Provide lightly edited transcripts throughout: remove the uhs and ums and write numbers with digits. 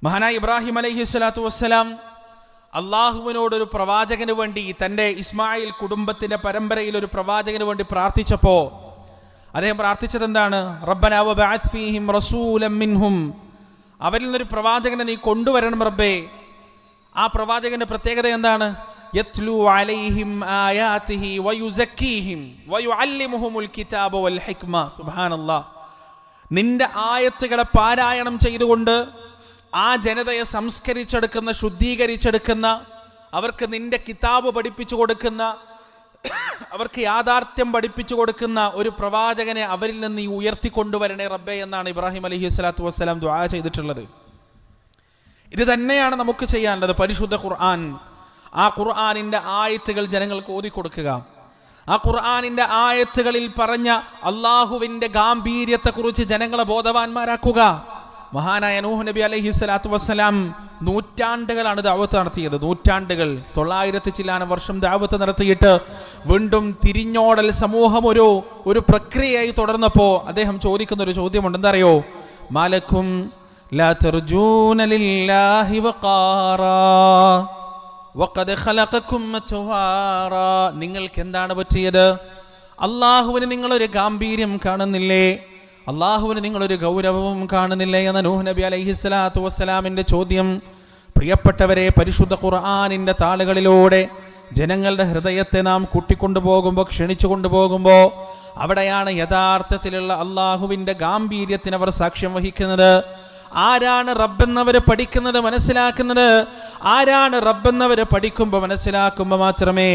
മഹാനായ ഇബ്രാഹിം അലൈഹിസ്സലാത്തു വസ്സലാം അള്ളാഹുവിനോടൊരു പ്രവാചകന് വേണ്ടി, തൻ്റെ ഇസ്മായിൽ കുടുംബത്തിൻ്റെ പരമ്പരയിൽ ഒരു പ്രവാചകന് വേണ്ടി പ്രാർത്ഥിച്ചപ്പോൾ അദ്ദേഹം പ്രാർത്ഥിച്ചത് എന്താണ്? റബ്ബനാ വബഅത്ത് ഫീഹിം റസൂലൻ മിൻഹും, അവരിൽ നിന്നൊരു പ്രവാചകനെ നീ കൊണ്ടുവരണം റബ്ബേ. ആ പ്രവാചകന്റെ പ്രത്യേകത എന്താണ്? യത്ലു അലൈഹിം ആയാതിഹി വയുസക്കീഹിം വയുഅല്ലിമുഹുൽ കിതാബ വൽ ഹിക്മ. സുബ്ഹാനല്ലാഹ്, നിന്റെ ആയത്തുകളെ പാരായണം ചെയ്തുകൊണ്ട് ആ ജനതയെ സംസ്കരിച്ചെടുക്കുന്ന, ശുദ്ധീകരിച്ചെടുക്കുന്ന, അവർക്ക് നിന്റെ കിതാബ് പഠിപ്പിച്ചു കൊടുക്കുന്ന, അവർക്ക് യാഥാർത്ഥ്യം പഠിപ്പിച്ചു കൊടുക്കുന്ന ഒരു പ്രവാചകനെ അവരിൽ നിന്ന് നീ ഉയർത്തിക്കൊണ്ടുവരണേ റബ്ബേ എന്നാണ് ഇബ്രാഹിം അലൈഹിസ്സലാത്തു വസ്സലാം ദുആ ചെയ്തിട്ടുള്ളത്. ഇത് തന്നെയാണ് നമുക്ക് ചെയ്യാനുള്ളത്. പരിശുദ്ധ ഖുർആൻ, ആ ഖുർആനിൻ്റെ ആയത്തുകൾ ജനങ്ങൾക്ക് ഓതിക്കൊടുക്കുക. ആ ഖുർആനിൻ്റെ ആയത്തുകളിൽ പറഞ്ഞ അള്ളാഹുവിൻ്റെ ഗാംഭീര്യത്തെക്കുറിച്ച് ജനങ്ങളെ ബോധവാന്മാരാക്കുക. മഹാനായ നൂഹ് നബി അലൈഹിസ്സലാത്തു വസ്സലാം നൂറ്റാണ്ടുകളാണ് ദഅവത്ത് നടത്തിയത്. നൂറ്റാണ്ടുകൾ, 900 ചില്ലാനം വർഷം ദഅവത്ത് നടത്തിയിട്ട് വീണ്ടും തിരിഞ്ഞോടൽ സമൂഹം ഒരു പ്രക്രിയയായി തുടർന്നപ്പോൾ അദ്ദേഹം ചോദിക്കുന്ന ഒരു ചോദ്യമുണ്ട്. എന്താ അറിയോ? മാലക്കും ലാ തർജൂന ലില്ലാഹി വഖാറാ വഖദ് ഖലഖകും അത്വാറാ. നിങ്ങൾക്ക് എന്താണ് പറ്റിയത്? അള്ളാഹുവിന് നിങ്ങളൊരു ഗാംഭീര്യം കാണുന്നില്ലേ? അള്ളാഹുവിന് നിങ്ങളൊരു ഗൗരവവും കാണുന്നില്ലേ എന്ന നൂഹ് നബി അലൈഹിസ്സലാത്തു വസ്സലാമിൻ്റെ ചോദ്യം. പ്രിയപ്പെട്ടവരെ, പരിശുദ്ധ ഖുർആനിൻ്റെ താളുകളിലൂടെ ജനങ്ങളുടെ ഹൃദയത്തെ നാം കൂട്ടിക്കൊണ്ടുപോകുമ്പോൾ, ക്ഷണിച്ചു കൊണ്ടുപോകുമ്പോൾ, അവിടെയാണ് യഥാർത്ഥത്തിലുള്ള അള്ളാഹുവിൻ്റെ ഗാംഭീര്യത്തിന് അവർ സാക്ഷ്യം വഹിക്കുന്നത്. ആരാണ് റബ്ബെന്നവർ പഠിക്കുന്നത്, മനസ്സിലാക്കുന്നത്? ആരാണ് റബ്ബെന്നവർ പഠിക്കുമ്പോൾ, മനസ്സിലാക്കുമ്പോൾ മാത്രമേ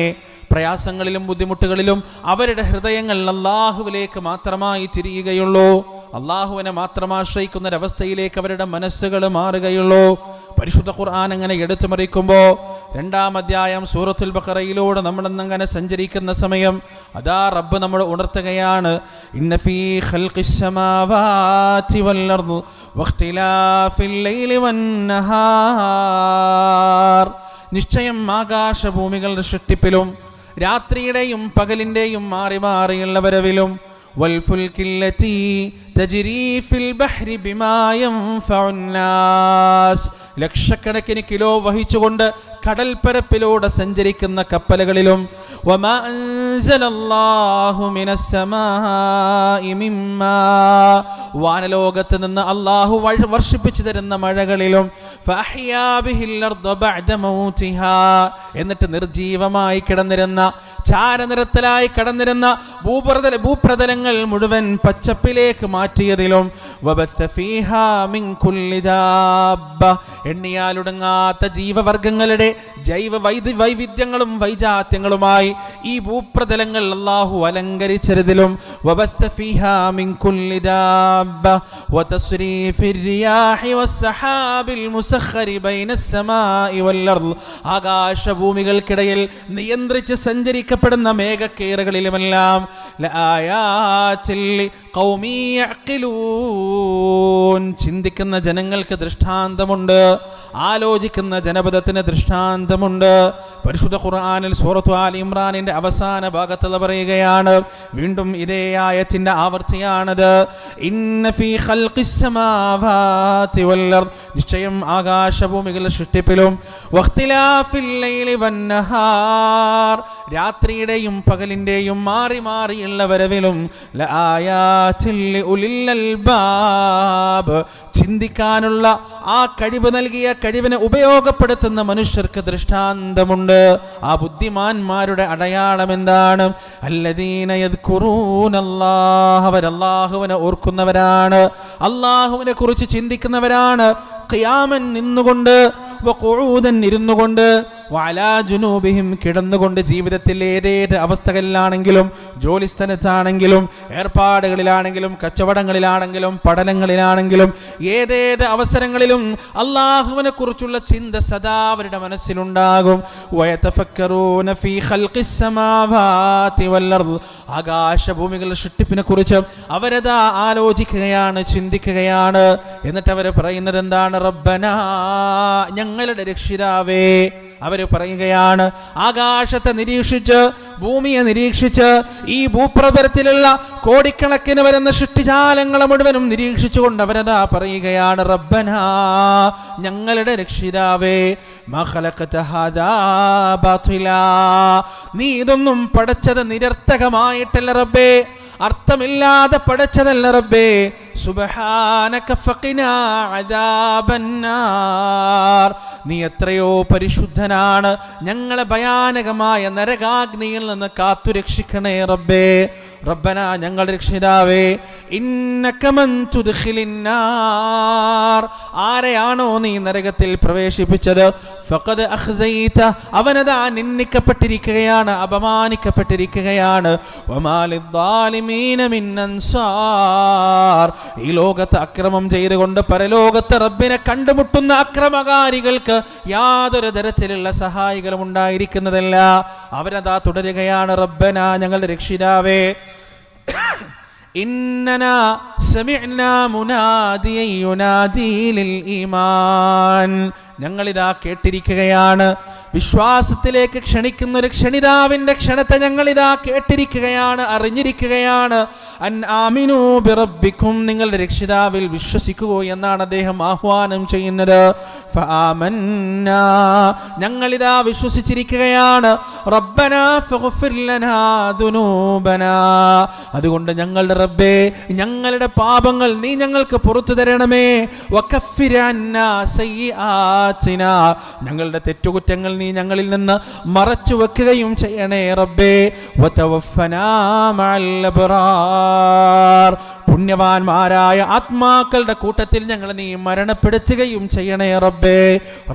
പ്രയാസങ്ങളിലും ബുദ്ധിമുട്ടുകളിലും അവരുടെ ഹൃദയങ്ങൾ അള്ളാഹുവിലേക്ക് മാത്രമായി തിരിയുകയുള്ളൂ. അള്ളാഹുവിനെ മാത്രം ആശ്രയിക്കുന്നൊരവസ്ഥയിലേക്ക് അവരുടെ മനസ്സുകൾ മാറുകയുള്ളൂ. പരിശുദ്ധ ഖുർആൻ അങ്ങനെ എടുത്തു മറിക്കുമ്പോൾ 2-ാം അധ്യായം സൂറത്തുൽ ബഖറയിലൂടെ നമ്മളെന്നങ്ങനെ സഞ്ചരിക്കുന്ന സമയം അതാ റബ്ബ് നമ്മൾ ഉണർത്തുകയാണ്. ഇന്ന ഫീ ഖൽഖിസ് സമാവാതി വൽ അർദ് വഖ്തിലാഫിൽ ലൈലി വന്നഹാർ. നിശ്ചയം ആകാശഭൂമികളുടെ സൃഷ്ടിപ്പിലും രാത്രിയുടെയും പകലിൻ്റെയും മാറി മാറിയുള്ള വരവിലും വൽഫുൽകില്ലതി തജ്രീ ഫിൽ ബഹ്രി ബിമാ യൻഫഉന്നാസ്, ലക്ഷക്കണക്കിന് കിലോ വഹിച്ചുകൊണ്ട് കടൽപ്പരപ്പിലൂടെ സഞ്ചരിക്കുന്ന കപ്പലുകളിലും വമാ അൻസലല്ലാഹു മിനസ് സമാഇ മിമ്മാ, വാനലോകത്ത് നിന്ന് അല്ലാഹു വർഷിപ്പിച്ചു തരുന്ന മഴകളിലും ഫഅഹ്യാ ബിഹിൽ അർദ ബഅദ മൗതിഹാ, എന്നിട്ട് നിർജീവമായി കിടന്നിരുന്ന, ചാരനിറത്തിലായി കടന്നിരുന്ന ഭൂപ്രതലങ്ങൾ മുഴുവൻ പച്ചപ്പിലേക്ക് മാറ്റിയതിലും വബത്ത ഫീഹാ മിൻ കുല്ലി ദാബ്ബ, എണ്ണിയാലുടങ്ങാത്ത ജീവവർഗങ്ങളുടെ ജൈവ വൈവിധ്യങ്ങളും വൈജാത്യങ്ങളുമായി ഈ ഭൂപ്രതലങ്ങൾ അല്ലാഹു അലങ്കരിച്ചതിലും വബത്ത ഫീഹാ മിൻ കുല്ലി ദാബ്ബ വതസ്രീഫിർ റിയാഹി വസ്സഹാബിൽ മുസഖ്ഖരി ബൈനസ് സമാഇ വൽ അർദ്, ആകാശഭൂമികൾക്കിടയിൽ നിയന്ത്രിച്ച് സഞ്ചരിക്കപ്പെടുന്ന മേഘക്കേറുകളിലുമെല്ലാം ലആയാതിൽ ഖൗമി യഅഖിലൂൻ, ചിന്തിക്കുന്ന ജനങ്ങൾക്ക് ദൃഷ്ടാന്തമുണ്ട്, ആലോചിക്കുന്ന ജനപദത്തിന് ദൃഷ്ടാന്തമുണ്ട്. പരിശുദ്ധ ഖുർആനിൽ സൂറത്തു ആൽ ഇമ്രാനിന്റെ അവസാന ഭാഗത്ത് പറയുകയാണ്, വീണ്ടും ഇതേ ആയത്തിന്റെ ആവർത്തിയാണത്. ഇന്ന ഫീ ഖൽഖിസ് സമാവാതി വൽ അർദ്, നിശ്ചയം ആകാശഭൂമികളുടെ സൃഷ്ടിപ്പിലും വഖ്തിലാഫിൽ ലൈലി വന്നഹാർ, രാത്രിയുടെയും പകലിന്റെയും മാറി മാറിയുള്ള വരവിലും ലആയാതിൽ ഉലിൽ അൽബാബ്, ചിന്തിക്കാനുള്ള ആ കഴിവ് നൽകിയ കഴിവിനെ ഉപയോഗപ്പെടുത്തുന്ന മനുഷ്യർക്ക് ദൃഷ്ടാന്തമുണ്ട്. ആ ബുദ്ധിമാന്മാരുടെ അടയാളം എന്താണ്? അല്ലദീന യദ്കുറൂനല്ലാഹ, അവരല്ലാഹുവിനെ ഓർക്കുന്നവരാണ്, അല്ലാഹുവിനെ കുറിച്ച് ചിന്തിക്കുന്നവരാണ്. ഖിയാമൻ, നിന്നുകൊണ്ട്, വഖുഊദൻ, ഇരുന്നുകൊണ്ട്, വഅലാ ജുനൂബിഹിം, കിടന്നുകൊണ്ട്. ജീവിതത്തിൽ ഏതേത് അവസ്ഥകളിലാണെങ്കിലും, ജോലിസ്ഥലത്താണെങ്കിലും, ഏർപ്പാടുകളിലാണെങ്കിലും, കച്ചവടങ്ങളിലാണെങ്കിലും, പഠനങ്ങളിലാണെങ്കിലും, ഏതേത് അവസരങ്ങളിലും അല്ലാഹുവിനെ കുറിച്ചുള്ള ചിന്ത സദാ അവരുടെ മനസ്സിലുണ്ടാകും. വയതഫക്കറൂന ഫീ ഖൽഖിസ് സമാവാതി വൽ അർദ്, ആകാശഭൂമികളുടെ സൃഷ്ടിപ്പിനെ കുറിച്ച് അവരതാ ആലോചിക്കുകയാണ്, ചിന്തിക്കുകയാണ്. എന്നിട്ട് അവർ പറയുന്നത് എന്താണ്? റബ്ബനാ, ഞങ്ങളുടെ രക്ഷിതാവേ, അവർ പറയുകയാണ്, ആകാശത്തെ നിരീക്ഷിച്ച് ഭൂമിയെ നിരീക്ഷിച്ച് ഈ ഭൂപ്രതലത്തിലുള്ള കോടിക്കണക്കിന് വരുന്ന സൃഷ്ടിജാലങ്ങളെ മുഴുവനും നിരീക്ഷിച്ചുകൊണ്ട് അവരതാ പറയുകയാണ്, റബ്ബനാ, ഞങ്ങളുടെ രക്ഷിതാവേ, മാ ഖലഖത ഹാദാ ബാതിലാ, നീ ഇതൊന്നും പടച്ചത് നിരർത്ഥകമായിട്ടല്ല റബ്ബേ, അർത്ഥമില്ലാതെ പടച്ചതല്ല റബ്ബേ. സുബ്ഹാനക ഫഖിനാ അദാബന്നാർ, നീ എത്രയോ പരിശുദ്ധനാണ്, ഞങ്ങളെ ഭയാനകമായ നരകാഗ്നിയിൽ നിന്ന് കാത്തുരക്ഷിക്കണേ റബ്ബേ. റബ്ബന, ഞങ്ങളുടെ രക്ഷിതാവേ, ഇന്നക മൻ തുദ്ഖിലിന്നാർ, ആരെയാണോ നീ നരകത്തിൽ പ്രവേശിപ്പിച്ചത്, ഫഖദ് അഖ്സൈത, അവനതാ നിന്ദിക്കപ്പെട്ടിരിക്കുകയാണ്, അപമാനിക്കപ്പെട്ടിരിക്കുകയാണ്. വമാ ലിദ്ദാലിമീന മിൻ അൻസാർ, ഈ ലോകത്ത് അക്രമം ചെയ്തുകൊണ്ട് പരലോകത്ത് റബ്ബിനെ കണ്ടുമുട്ടുന്ന അക്രമകാരികൾക്ക് യാതൊരു തരത്തിലുള്ള സഹായികളും ഉണ്ടായിരിക്കുന്നതല്ല. അവനതാ തുടരുകയാണ്, റബ്ബന, ഞങ്ങളുടെ രക്ഷിതാവേ, ഇന്നനാ സമിഅ്നാ മുനാദിയൻ യുനാദി ലിൽ ഈമാൻ, ഞങ്ങളിതാ കേട്ടിരിക്കുകയാണ്, വിശ്വാസത്തിലേക്ക് ക്ഷണിക്കുന്ന ഒരു ക്ഷണിതാവിന്റെ ക്ഷണത്തെ ഞങ്ങളിതാ കേട്ടിരിക്കുകയാണ്, അറിഞ്ഞിരിക്കുകയാണ്. അൻ ആമിനൂ ബിറബ്ബിക്കും, നിങ്ങളുടെ രക്ഷിതാവിൽ വിശ്വസിക്കുക എന്നാണ് അദ്ദേഹം ആഹ്വാനം ചെയ്യുന്നത്. ഫആമന്നാ, ഞങ്ങളിതാ വിശ്വസിച്ചിരിക്കുകയാണ്. റബ്ബനാ ഫഗ്ഫിർ ലനാ ദുനൂബനാ, അതുകൊണ്ട് ഞങ്ങളുടെ റബ്ബേ, ഞങ്ങളുടെ പാപങ്ങൾ നീ ഞങ്ങൾക്ക് പുറത്തു തരണമേ. വകഫിർ അന്നാ സയ്യിആതിനാ, ഞങ്ങളുടെ തെറ്റുകുറ്റങ്ങൾ നീ ഞങ്ങളിൽ നിന്ന് മറച്ചു വെക്കുകയും ചെയ്യണേ റബ്ബേ. വതവഫനാ മഅൽ അബ്റാർ, പുണ്യവാന്മാരായ ആത്മാക്കളുടെ കൂട്ടത്തിൽ ഞങ്ങൾ നീ മരണപ്പെടുത്തുകയും ചെയ്യണേ റബ്ബേ.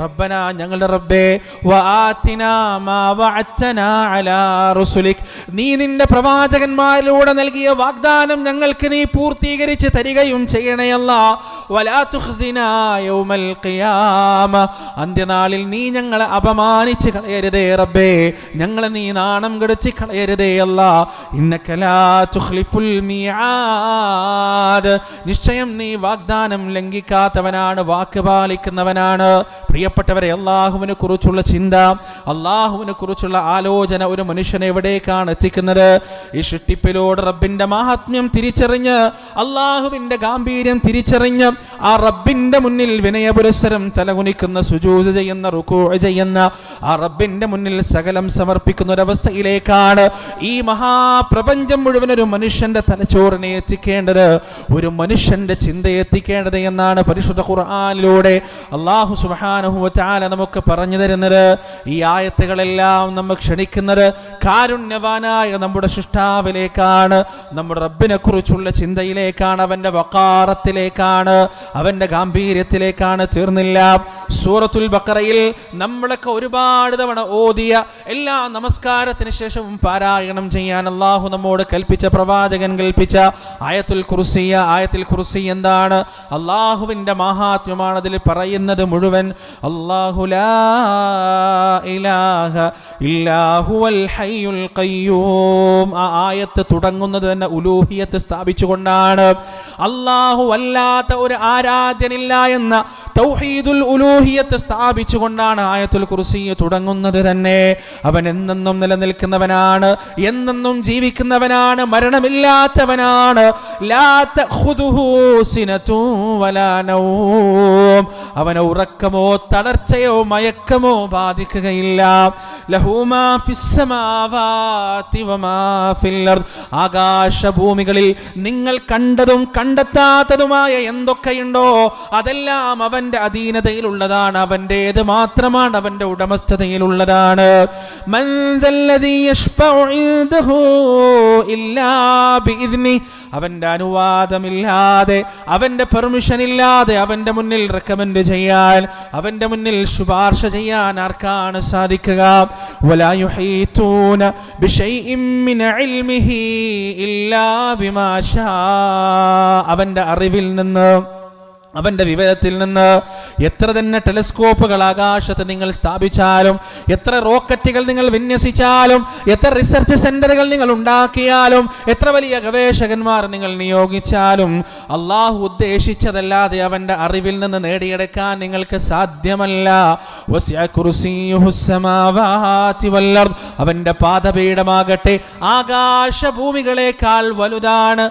റബ്ബന, ഞങ്ങളുടെ റബ്ബേ, വആതിനാ മാ വഅദ്തനാ അലാ റുസുലിക്, നീ നിന്റെ പ്രവാചകന്മാരിലൂടെ നൽകിയ വാഗ്ദാനം ഞങ്ങൾക്ക് നീ പൂർത്തീകരിച്ച് തരികയും ചെയ്യണേ അല്ലാഹ്. വലാ തുഖ്സിനാ യൗമൽ ഖിയാമ, അന്ത്യനാളിൽ നീ ഞങ്ങളെ അപമാനിച്ച് കളയരുതേ റബ്ബേ, ഞങ്ങളെ നീ നാണം കെടുത്തി കളയരുതേ അല്ലാഹ്. ഇന്നക ലാ തുഖ്ലിഫുൽ മിആദ്, നിശ്ചയം നീ വാഗ്ദാനം ലംഘിക്കാത്തവനാണ്, വാക്ക് പാലിക്കുന്നവനാണ്. പ്രിയപ്പെട്ടവരെ, അള്ളാഹുവിനെ കുറിച്ചുള്ള ചിന്ത, അള്ളാഹുവിനെ കുറിച്ചുള്ള ആലോചന ഒരു മനുഷ്യനെ എവിടേക്കാണ് എത്തിക്കുന്നത്? ഈ സൃഷ്ടിപ്പിലൂടെ റബ്ബിന്റെ മഹാത്മ്യം തിരിച്ചറിഞ്ഞ്, അള്ളാഹുവിന്റെ ഗാംഭീര്യം തിരിച്ചറിഞ്ഞ്, ആ റബ്ബിന്റെ മുന്നിൽ വിനയപുരസ്സരം തലകുനിക്കുന്ന, സുജൂദ് ചെയ്യുന്ന, റുകൂ ചെയ്യുന്ന, ആ റബ്ബിന്റെ മുന്നിൽ സകലം സമർപ്പിക്കുന്ന ഒരവസ്ഥയിലേക്കാണ് ഈ മഹാപ്രപഞ്ചം മുഴുവൻ ഒരു മനുഷ്യന്റെ തലച്ചോറിനെ എത്തിക്കേണ്ടത്, ഒരു മനുഷ്യന്റെ ചിന്ത എത്തിക്കേണ്ടത് എന്നാണ് പരിശുദ്ധ ഖുർആനിലൂടെ അല്ലാഹു സുബ്ഹാനഹു വ തആല നമുക്ക് പറഞ്ഞു തരുന്നത്. ഈ ആയത്തുകളെല്ലാം നമ്മെ ക്ഷണിക്കുന്നത് കാരുണ്യവാനായ നമ്മുടെ സൃഷ്ടാവിലേക്കാണ്, നമ്മുടെ റബ്ബിനെ കുറിച്ചുള്ള ചിന്തയിലേക്കാണ്, അവന്റെ വഖാറത്തിലേക്കാണ്, അവന്റെ ഗാംഭീര്യത്തിലേക്കാണ്. തീർന്നില്ല, സൂറത്തുൽ ബഖറയിൽ നമ്മളൊക്കെ ഒരുപാട് തവണ ഓതിയ, എല്ലാ നമസ്കാരത്തിന് ശേഷവും പാരായണം ചെയ്യാൻ അല്ലാഹു നമ്മോട് കൽപ്പിച്ച, പ്രവാചകൻ കൽപ്പിച്ച ആയത്തുൽ കുർസി. ആയത്തുൽ കുർസി എന്താണ്? അല്ലാഹുവിന്റെ മഹാത്മ്യമാണ് അതിൽ പറയുന്നത് മുഴുവൻ. അല്ലാഹു ലാ ഇലാഹ ഇല്ലാ ഹുവൽ ഹയ്യുൽ ഖയ്യൂം. ആ ആയത്ത് തുടങ്ങുന്നത് തന്നെ ഉലൂഹിയത്ത് സ്ഥാപിച്ചുകൊണ്ടാണ്. അല്ലാഹു അല്ലാത്ത ഒരു ആരാധ്യനില്ല എന്ന തൗഹീദുൽ ഉലൂഹിയത്ത് സ്ഥാപിച്ചുകൊണ്ടാണ് ആയത്തുൽ കുർസി തുടങ്ങുന്നത് തന്നെ. അവൻ എന്നെന്നും നിലനിൽക്കുന്നവനാണ്, എന്നെന്നും ജീവിക്കുന്നവനാണ്, മരണമില്ലാത്തവനാണ്. ലാ തഖുദുഹു സിനതു വലാ നൗം, അവന് ഉറക്കമോ തളർച്ചയോ മയക്കമോ ബാധിക്കുകയില്ല. ലഹു മാ ഫിസ് സമാവാതി വമാ ഫിൽ അർദ്, ആകാശഭൂമികളിൽ നിങ്ങൾ കണ്ടതും കണ്ടെത്താത്തതുമായ എന്തൊക്കെയുണ്ടോ അതെല്ലാം അവന്റെ അധീനതയിലുള്ളതാണ്, അവന്റേത് മാത്രമാണ്, അവന്റെ ഉടമസ്ഥതയിലുള്ളതാണ്. മൻ ദല്ലദീ യശ്ഫഉ ഇൻദഹു ഇല്ലാ ബിഇദ്നി, അവന്റെ അനുവാദമില്ലാതെ, അവന്റെ പെർമിഷൻ ഇല്ലാതെ അവന്റെ മുന്നിൽ റെക്കമെൻഡ് ചെയ്യാൻ, അവന്റെ മുന്നിൽ ശുപാർശ ചെയ്യാൻ ആർക്കാണ് സാധിക്കുക? വലാ യുഹീതൂന ബിശൈഇൻ മിൻ ഇൽമിഹി ഇല്ലാ ബിമാ ശാ, അവന്റെ അറിവിൽ നിന്ന് അവന്റെ വിവരത്തിൽ നിന്ന് എത്ര തന്നെ ടെലിസ്കോപ്പുകൾ ആകാശത്ത് നിങ്ങൾ സ്ഥാപിച്ചാലും, എത്ര റോക്കറ്റുകൾ നിങ്ങൾ വിന്യസിച്ചാലും, എത്ര റിസർച്ച് സെന്ററുകൾ നിങ്ങൾ ഉണ്ടാക്കിയാലും, എത്ര വലിയ ഗവേഷകന്മാർ നിങ്ങൾ നിയോഗിച്ചാലും, അള്ളാഹു ഉദ്ദേശിച്ചതല്ലാതെ അവന്റെ അറിവിൽ നിന്ന് നേടിയെടുക്കാൻ നിങ്ങൾക്ക് സാധ്യമല്ല. അവന്റെ പാദപീഠമാകട്ടെ ആകാശഭൂമികളെക്കാൾ വലുതാണ്.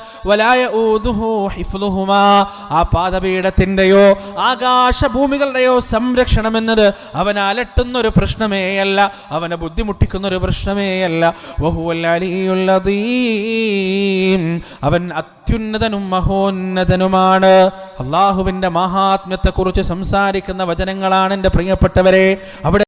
ആ പാദപീഠത്തിന്റെയോ ആകാശഭൂമികളുടെയോ സംരക്ഷണം എന്നത് അവനെ അലട്ടുന്നൊരു പ്രശ്നമേയല്ല, അവനെ ബുദ്ധിമുട്ടിക്കുന്നൊരു പ്രശ്നമേയല്ല. അവൻ അത്യുന്നതനും മഹോന്നതനുമാണ്. അള്ളാഹുവിന്റെ മഹാത്മ്യത്തെ കുറിച്ച് സംസാരിക്കുന്ന വചനങ്ങളാണ് എൻ്റെ പ്രിയപ്പെട്ടവരെ. അവിടെ